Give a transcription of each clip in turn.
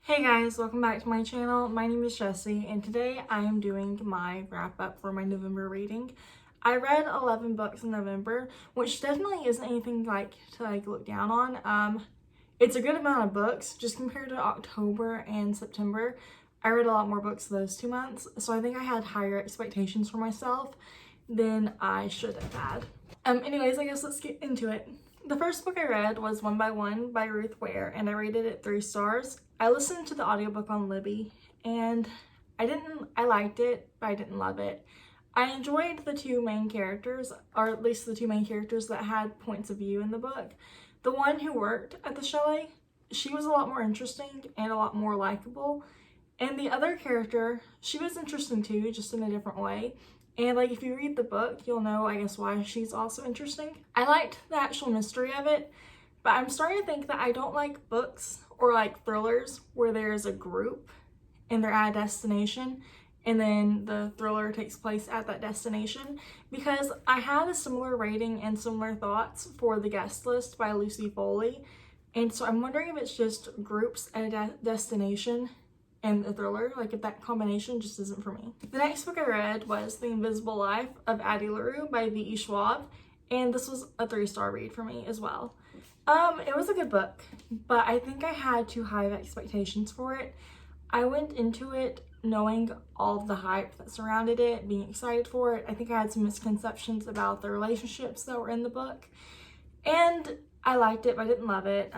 Hey guys, welcome back to my channel. My name is Jessie and today I am doing my wrap up for my November reading. I read 11 books in November, which definitely isn't anything to look down on. It's a good amount of books just compared to October and September. I read a lot more books those 2 months, so I think I had higher expectations for myself than I should have had. Anyways, I guess let's get into it. The first book I read was One by One by Ruth Ware, and I rated it 3 stars. I listened to the audiobook on Libby, and I liked it, but I didn't love it. I enjoyed the two main characters, or at least the two main characters that had points of view in the book. The one who worked at the chalet, she was a lot more interesting and a lot more likable. And the other character, she was interesting too, just in a different way. And if you read the book, you'll know, I guess, why she's also interesting. I liked the actual mystery of it, but I'm starting to think that I don't like books or thrillers where there's a group and they're at a destination and then the thriller takes place at that destination, because I had a similar rating and similar thoughts for The Guest List by Lucy Foley. And so I'm wondering if it's just groups at a destination and a thriller, if that combination just isn't for me. The next book I read was The Invisible Life of Addie LaRue by V.E. Schwab, and this was a 3-star read for me as well. It was a good book, but I think I had too high of expectations for it. I went into it knowing all of the hype that surrounded it, being excited for it. I think I had some misconceptions about the relationships that were in the book, and I liked it, but I didn't love it.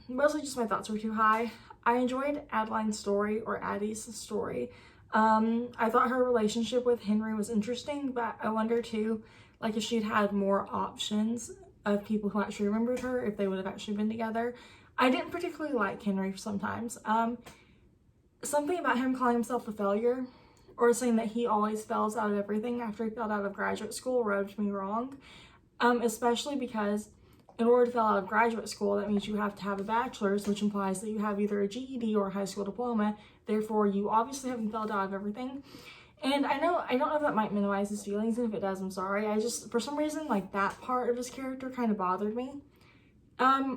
Mostly just my thoughts were too high. I enjoyed Adeline's story, or Addie's story. I thought her relationship with Henry was interesting, but I wonder too, if she'd had more options of people who actually remembered her, if they would have actually been together. I didn't particularly like Henry sometimes. Something about him calling himself a failure, or saying that he always fails out of everything after he failed out of graduate school, rubbed me wrong. Especially because in order to fail out of graduate school, that means you have to have a bachelor's, which implies that you have either a GED or a high school diploma. Therefore, you obviously haven't failed out of everything. And I don't know if that might minimize his feelings, and if it does, I'm sorry. I just, for some reason, that part of his character kind of bothered me.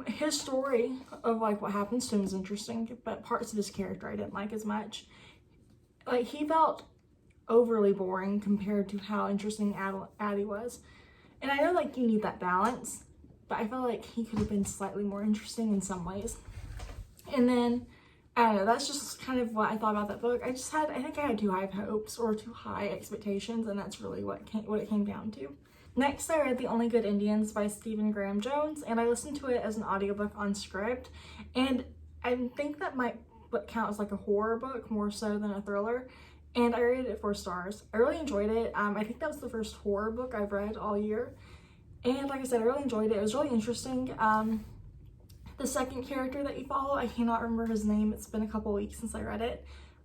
His story of what happens to him is interesting, but parts of his character I didn't like as much. He felt overly boring compared to how interesting Addie was. And I know you need that balance, but I felt like he could have been slightly more interesting in some ways. And then, I don't know, that's just kind of what I thought about that book. I think I had too high hopes or too high expectations, and that's really what it came down to. Next, I read The Only Good Indians by Stephen Graham Jones, and I listened to it as an audiobook on Scribd. And I think that might count as a horror book more so than a thriller. And I rated it 4 stars. I really enjoyed it. I think that was the first horror book I've read all year. And like I said, I really enjoyed it. It was really interesting. The second character that you follow, I cannot remember his name. It's been a couple weeks since I read it.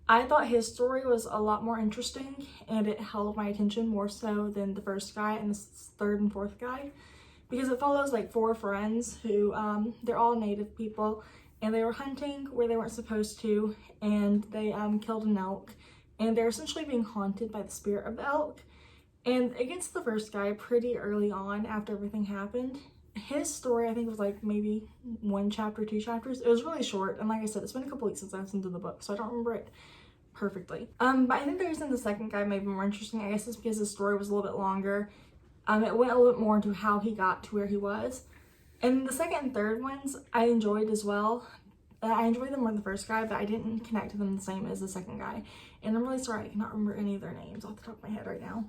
I thought his story was a lot more interesting, and it held my attention more so than the first guy and the third and fourth guy, because it follows 4 friends who, they're all native people, and they were hunting where they weren't supposed to, and they killed an elk, and they're essentially being haunted by the spirit of the elk. And it gets to the first guy pretty early on after everything happened. His story, I think, was maybe 1 chapter, 2 chapters. It was really short, and like I said, it's been a couple weeks since I listened to the book, so I don't remember it perfectly. But I think the reason the second guy may be more interesting, I guess, is because his story was a little bit longer. It went a little bit more into how he got to where he was. And the second and third ones, I enjoyed as well. I enjoyed them more than the first guy, but I didn't connect to them the same as the second guy. And I'm really sorry I cannot remember any of their names off the top of my head right now.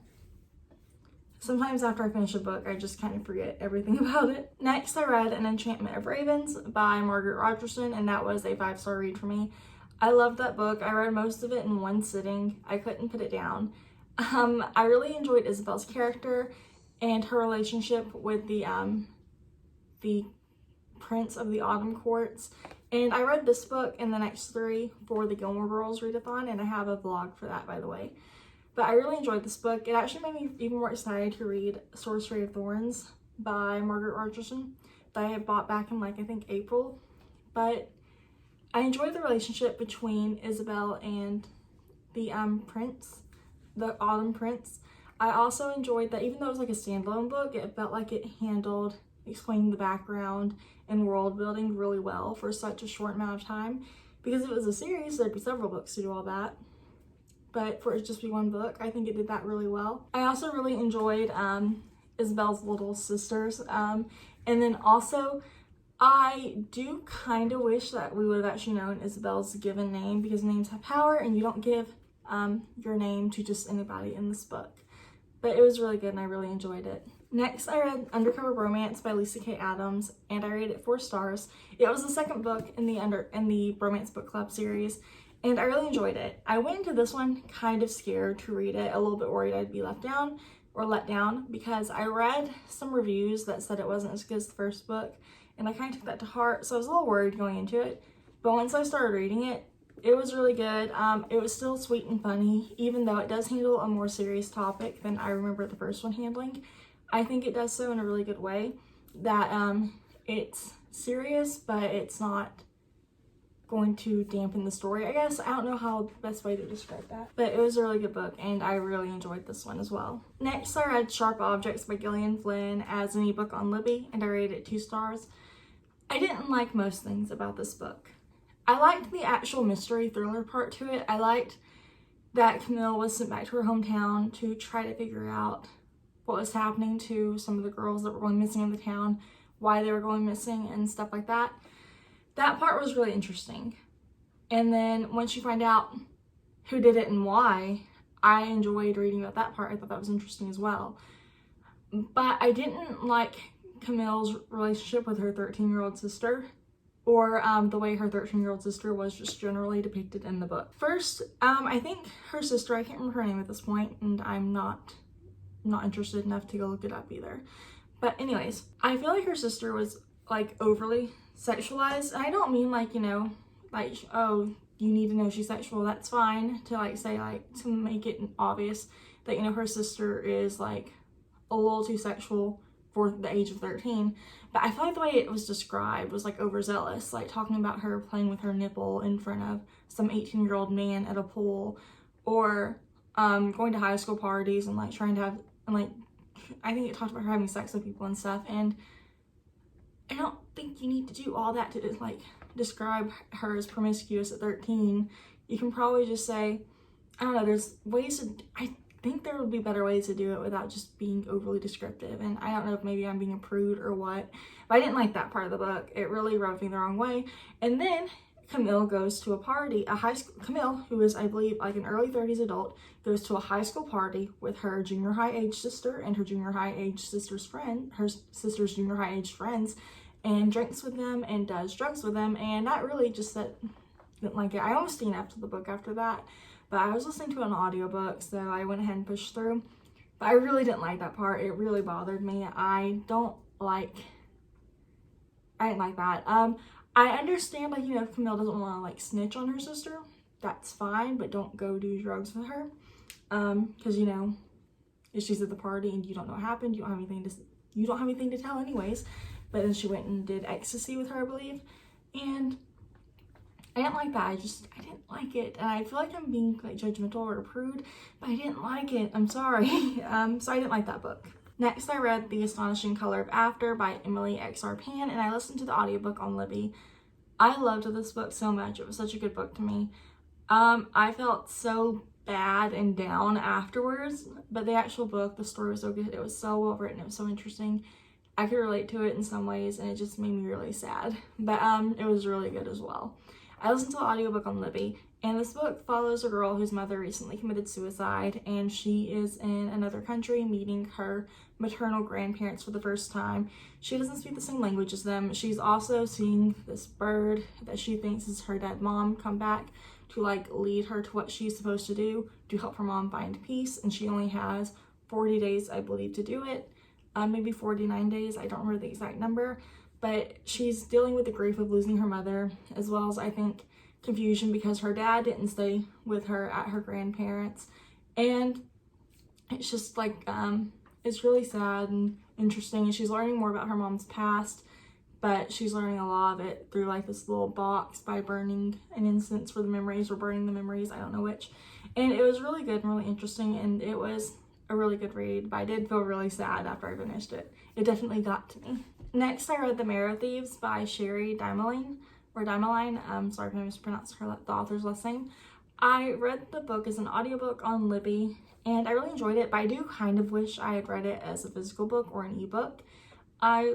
Sometimes after I finish a book, I just kind of forget everything about it. Next, I read An Enchantment of Ravens by Margaret Rogerson, and that was a 5-star read for me. I loved that book. I read most of it in one sitting. I couldn't put it down. I really enjoyed Isabel's character and her relationship with the Prince of the Autumn Courts. And I read this book and the next 3 for the Gilmore Girls readathon, and I have a vlog for that, by the way. But I really enjoyed this book. It actually made me even more excited to read Sorcery of Thorns by Margaret Rogerson that I had bought back in I think April. But I enjoyed the relationship between Isabel and the prince, the Autumn Prince. I also enjoyed that even though it was a standalone book, it felt like it handled explaining the background and world building really well for such a short amount of time. Because if it was a series, there'd be several books to do all that. But for it to just be one book, I think it did that really well. I also really enjoyed Isabel's little sisters. And then also, I do kind of wish that we would have actually known Isabel's given name, because names have power and you don't give your name to just anybody in this book. But it was really good and I really enjoyed it. Next, I read Undercover Romance by Lisa K. Adams, and I rated it 4 stars. It was the second book in the Romance Book Club series, and I really enjoyed it. I went into this one kind of scared to read it, a little bit worried I'd be left down or let down, because I read some reviews that said it wasn't as good as the first book, and I kind of took that to heart, so I was a little worried going into it. But once I started reading it, it was really good. It was still sweet and funny, even though it does handle a more serious topic than I remember the first one handling. I think it does so in a really good way, that it's serious, but it's not going to dampen the story, I guess. I don't know how the best way to describe that, but it was a really good book and I really enjoyed this one as well. Next, I read Sharp Objects by Gillian Flynn as an ebook on Libby, and I rated it 2 stars. I didn't like most things about this book. I liked the actual mystery thriller part to it. I liked that Camille was sent back to her hometown to try to figure out what was happening to some of the girls that were going missing in the town, why they were going missing and stuff like that. That part was really interesting. And then once you find out who did it and why, I enjoyed reading about that part. I thought that was interesting as well. But I didn't like Camille's relationship with her 13-year-old sister, or the way her 13-year-old sister was just generally depicted in the book. First, I think her sister, I can't remember her name at this point, and I'm not interested enough to go look it up either. But anyways, I feel like her sister was like overly sexualized. And I don't mean like, you know, like, oh, you need to know she's sexual. That's fine to like say, like, to make it obvious that, you know, her sister is like a little too sexual for the age of 13. But I feel like the way it was described was like overzealous, like talking about her playing with her nipple in front of some 18-year-old man at a pool, or going to high school parties and like trying to have, and like, I think it talked about her having sex with people and stuff. And I don't think you need to do all that to like describe her as promiscuous at 13. You can probably just say, I don't know, there's ways to, I think there would be better ways to do it without just being overly descriptive. And I don't know if maybe I'm being a prude or what, but I didn't like that part of the book. It really rubbed me the wrong way. And then Camille goes to a party, Camille, who is, I believe, like an early 30s adult, goes to a high school party with her junior high age sister and her junior high age sister's friend, her sister's junior high age friends, and drinks with them and does drugs with them. And that really just didn't like it. I almost stayed after the book after that, but I was listening to an audiobook, so I went ahead and pushed through. But I really didn't like that part. It really bothered me. I didn't like that. I understand, like, you know, if Camille doesn't want to like snitch on her sister, that's fine, but don't go do drugs with her. Because, you know, if she's at the party and you don't know what happened, you don't have anything to tell anyways. But then she went and did ecstasy with her, I believe. And I didn't like that. I didn't like it. And I feel like I'm being like judgmental or a prude, but I didn't like it. I'm sorry. So I didn't like that book. Next, I read The Astonishing Color of After by Emily X.R. Pan, and I listened to the audiobook on Libby. I loved this book so much. It was such a good book to me. I felt so bad and down afterwards, but the actual book, the story was so good. It was so well written. It was so interesting. I could relate to it in some ways, and it just made me really sad. But it was really good as well. I listened to the audiobook on Libby, and this book follows a girl whose mother recently committed suicide, and she is in another country meeting her maternal grandparents for the first time. She doesn't speak the same language as them. She's also seeing this bird that she thinks is her dead mom come back to like lead her to what she's supposed to do to help her mom find peace, and she only has 40 days, I believe, to do it. Maybe 49 days, I don't remember the exact number, but she's dealing with the grief of losing her mother, as well as, I think, confusion because her dad didn't stay with her at her grandparents. And it's just like, it's really sad and interesting, and she's learning more about her mom's past, but she's learning a lot of it through like this little box by burning an incense for the memories, or burning the memories, I don't know which. And it was really good and really interesting, and it was a really good read, but I did feel really sad after I finished it. It definitely got to me. Next, I read The Mayor of Thieves by Sherry Dimeline. or Dimeline. Sorry if I mispronounced the author's last name. I read the book as an audiobook on Libby, and I really enjoyed it, but I do kind of wish I had read it as a physical book or an ebook. I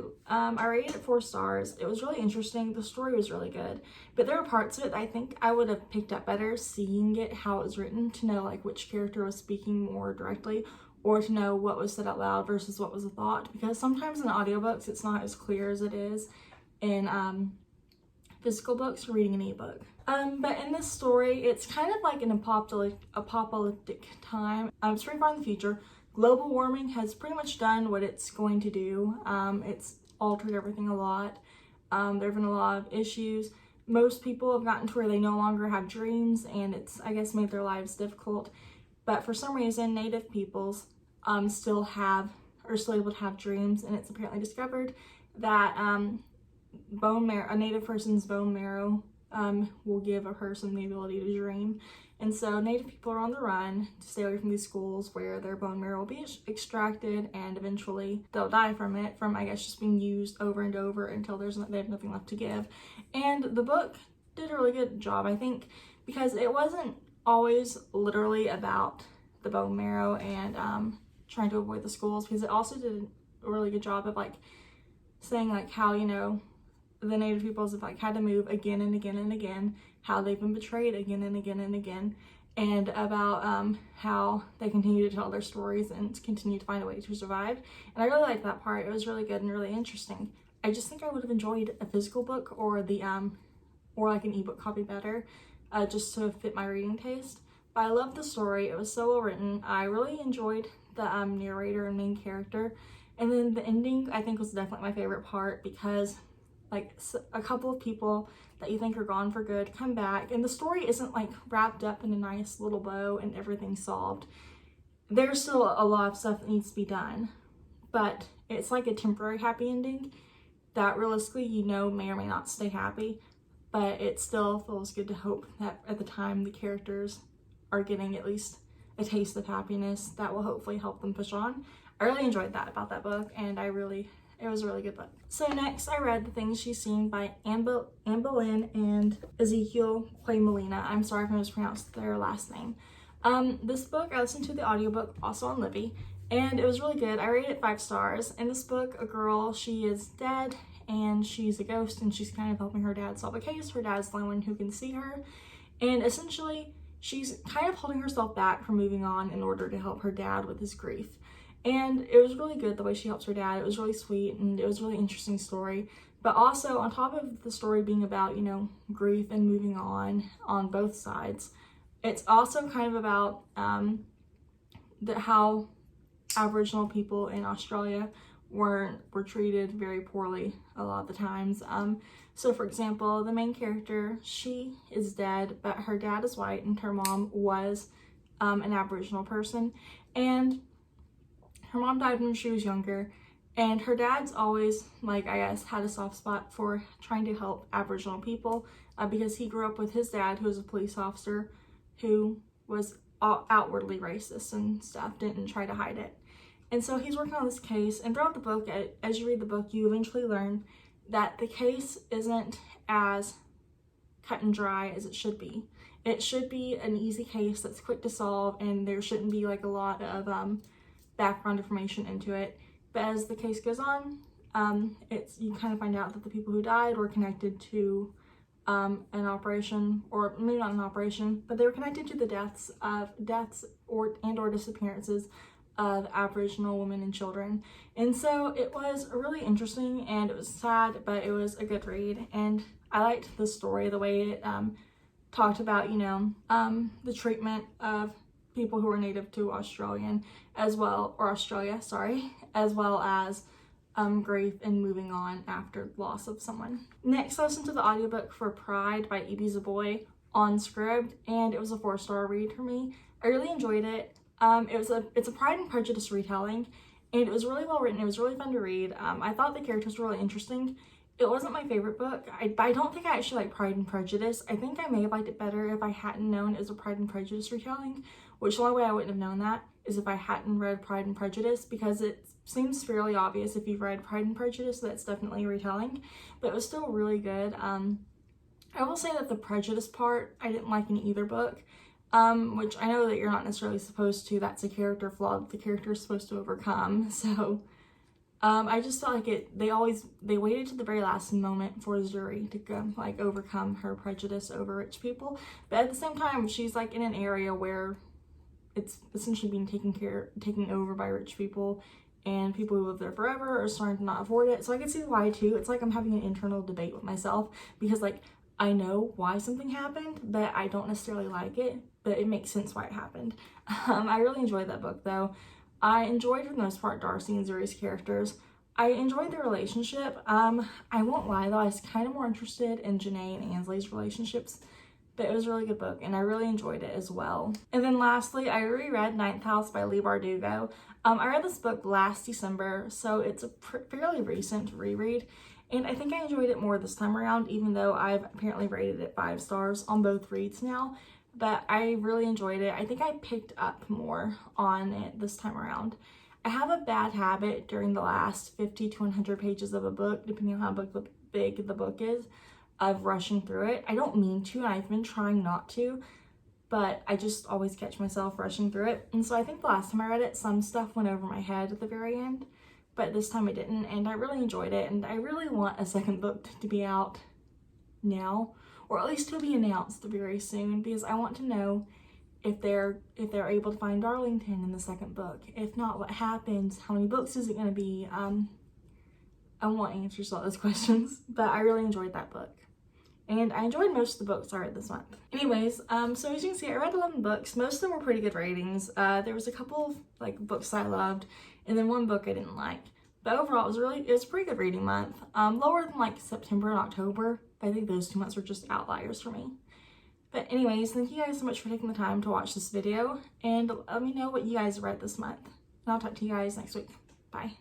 rated it 4 stars. It was really interesting. The story was really good, but there were parts of it that I think I would have picked up better seeing it how it was written, to know like which character was speaking more directly, or to know what was said out loud versus what was a thought, because sometimes in audiobooks it's not as clear as it is in physical books or reading an ebook. But in this story, it's kind of like an apocalyptic time. It's pretty far in the future. Global warming has pretty much done what it's going to do. It's altered everything a lot. There have been a lot of issues. Most people have gotten to where they no longer have dreams, and it's, I guess, made their lives difficult. But for some reason, Native peoples still able to have dreams, and it's apparently discovered that a Native person's bone marrow will give a person the ability to dream. And so Native people are on the run to stay away from these schools where their bone marrow will be extracted, and eventually they'll die from it, from I guess just being used over and over until they have nothing left to give. And the book did a really good job, I think, because it wasn't always literally about the bone marrow and trying to avoid the schools, because it also did a really good job of like saying like how, you know, the Native peoples have like had to move again and again and again, how they've been betrayed again and again and again, and about how they continue to tell their stories and continue to find a way to survive. And I really liked that part. It was really good and really interesting. I just think I would have enjoyed a physical book or the or like an ebook copy better, just to fit my reading taste. But I loved the story. It was so well written. I really enjoyed the narrator and main character. And then the ending, I think, was definitely my favorite part, because like a couple of people that you think are gone for good come back, and the story isn't like wrapped up in a nice little bow and everything's solved. There's still a lot of stuff that needs to be done, but it's like a temporary happy ending that realistically, you know, may or may not stay happy, but it still feels good to hope that at the time the characters are getting at least a taste of happiness that will hopefully help them push on. I really enjoyed that about that book, and it was a really good book. So next I read The Things She's Seen by Anne Boleyn and Ezekiel Quay Molina. I'm sorry if I mispronounced their last name. This book, I listened to the audiobook also on Libby, and it was really good. I rated it 5 stars. In this book, a girl, she is dead and she's a ghost, and she's kind of helping her dad solve a case. Her dad's the only one who can see her, and essentially she's kind of holding herself back from moving on in order to help her dad with his grief. And it was really good the way she helps her dad. It was really sweet, and it was a really interesting story. But also, on top of the story being about, you know, grief and moving on both sides, it's also kind of about how Aboriginal people in Australia were treated very poorly a lot of the times. So for example, the main character, she is dead, but her dad is white and her mom was an Aboriginal person. And her mom died when she was younger, and her dad's always, like, I guess, had a soft spot for trying to help Aboriginal people because he grew up with his dad, who was a police officer, who was outwardly racist and stuff, didn't try to hide it. And so he's working on this case, and throughout the book, as you read the book, you eventually learn that the case isn't as cut and dry as it should be. It should be an easy case that's quick to solve, and there shouldn't be like a lot of background information into it. But as the case goes on, you kind of find out that the people who died were connected to an operation, or maybe not an operation, but they were connected to the deaths or disappearances of Aboriginal women and children. And so it was really interesting, and it was sad, but it was a good read. And I liked the story, the way it talked about, you know, the treatment of people who are native to Australia, as well as grief and moving on after loss of someone. Next, I listened to the audiobook for Pride by E.B. Zaboy on Scribd, and it was a 4-star read for me. I really enjoyed it. It's a Pride and Prejudice retelling, and it was really well written. It was really fun to read. I thought the characters were really interesting. It wasn't my favorite book. I don't think I actually like Pride and Prejudice. I think I may have liked it better if I hadn't known it was a Pride and Prejudice retelling, which the only way I wouldn't have known that is if I hadn't read Pride and Prejudice, because it seems fairly obvious if you've read Pride and Prejudice that it's definitely a retelling, but it was still really good. I will say that the prejudice part, I didn't like in either book, which I know that you're not necessarily supposed to. That's a character flaw that the character is supposed to overcome. So I just felt like they waited to the very last moment for Zuri to go, like, overcome her prejudice over rich people. But at the same time, she's like in an area where it's essentially being taken over by rich people, and people who live there forever are starting to not afford it. So I can see why too. It's like I'm having an internal debate with myself, because like I know why something happened, but I don't necessarily like it, but it makes sense why it happened. I really enjoyed that book though. I enjoyed for the most part Darcy and Zuri's characters. I enjoyed their relationship. I won't lie though, I was kind of more interested in Janae and Ansley's relationships, but it was a really good book and I really enjoyed it as well. And then lastly, I reread Ninth House by Leigh Bardugo. I read this book last December, so it's a fairly recent reread, and I think I enjoyed it more this time around, even though I've apparently rated it 5 stars on both reads now. But I really enjoyed it. I think I picked up more on it this time around. I have a bad habit during the last 50 to 100 pages of a book, depending on how big the book is, of rushing through it. I don't mean to, and I've been trying not to, but I just always catch myself rushing through it. And so I think the last time I read it, some stuff went over my head at the very end, but this time it didn't, and I really enjoyed it, and I really want a second book to be out now, or at least to be announced very soon, because I want to know if they're able to find Darlington in the second book. If not, what happens? How many books is it going to be? I want answers to all those questions, but I really enjoyed that book. And I enjoyed most of the books I read this month. Anyways, so as you can see, I read 11 books. Most of them were pretty good ratings. There was a couple of like books I loved, and then one book I didn't like. But overall, it was a pretty good reading month. Lower than like September and October, but I think those 2 months were just outliers for me. But anyways, thank you guys so much for taking the time to watch this video, and let me know what you guys read this month. And I'll talk to you guys next week. Bye.